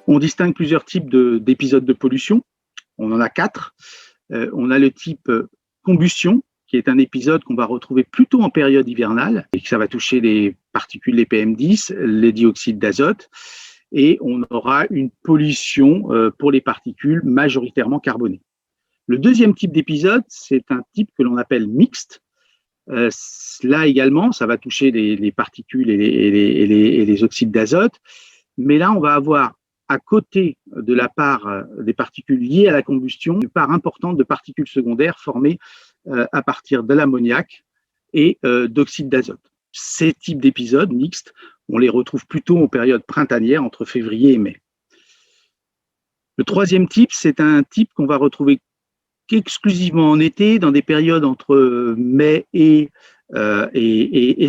On distingue plusieurs types d'épisodes de pollution. On en a 4. On a le type combustion, qui est un épisode qu'on va retrouver plutôt en période hivernale, et que ça va toucher les particules, les PM10, les dioxydes d'azote, et on aura une pollution pour les particules majoritairement carbonées. Le deuxième type d'épisode, c'est un type que l'on appelle mixte. Là également, ça va toucher les particules et les oxydes d'azote, mais là, on va avoir à côté de la part des particules liées à la combustion, une part importante de particules secondaires formées à partir de l'ammoniac et d'oxyde d'azote. Ces types d'épisodes mixtes, on les retrouve plutôt en période printanière, entre février et mai. Le troisième type, c'est un type qu'on va retrouver exclusivement en été, dans des périodes entre mai et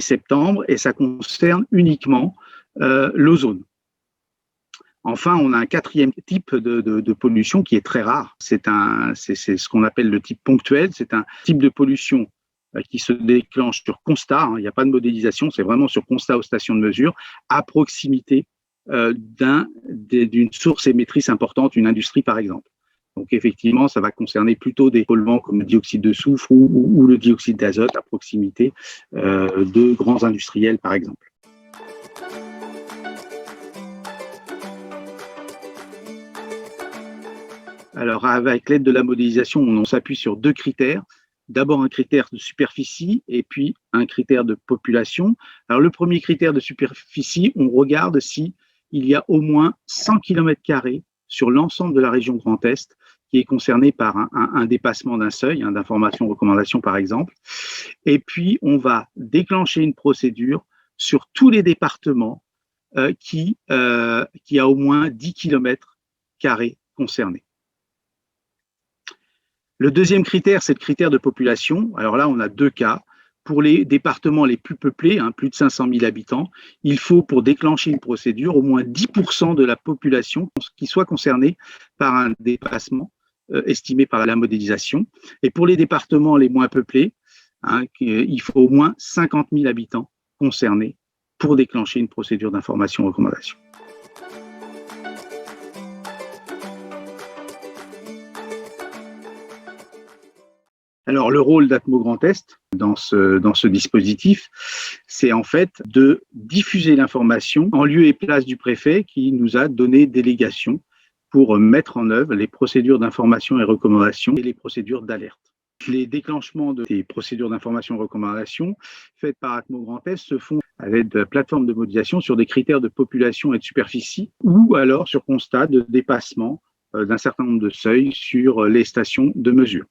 septembre, et ça concerne uniquement l'ozone. Enfin, on a un quatrième type de pollution qui est très rare. C'est ce qu'on appelle le type ponctuel. C'est un type de pollution qui se déclenche sur constat. Il n'y a pas de modélisation, c'est vraiment sur constat aux stations de mesure, à proximité d'une source émettrice importante, une industrie par exemple. Donc effectivement, ça va concerner plutôt des polluants comme le dioxyde de soufre ou le dioxyde d'azote à proximité de grands industriels par exemple. Alors, avec l'aide de la modélisation, on s'appuie sur 2 critères. D'abord, un critère de superficie et puis un critère de population. Alors, le premier critère de superficie, on regarde si il y a au moins 100 km² sur l'ensemble de la région Grand Est qui est concernée par un dépassement d'un seuil, d'information-recommandation par exemple. Et puis, on va déclencher une procédure sur tous les départements qui a au moins 10 km² concernés. Le deuxième critère, c'est le critère de population. Alors là, on a 2 cas. Pour les départements les plus peuplés, plus de 500 000 habitants, il faut, pour déclencher une procédure, au moins 10% de la population qui soit concernée par un dépassement estimé par la modélisation. Et pour les départements les moins peuplés, il faut au moins 50 000 habitants concernés pour déclencher une procédure d'information-recommandation. Alors, le rôle d'Atmo Grand Est dans ce dispositif, c'est en fait de diffuser l'information en lieu et place du préfet qui nous a donné délégation pour mettre en œuvre les procédures d'information et recommandation et les procédures d'alerte. Les déclenchements de ces procédures d'information et recommandation faites par Atmo Grand Est se font avec de la plateforme de modélisation sur des critères de population et de superficie ou alors sur constat de dépassement d'un certain nombre de seuils sur les stations de mesure.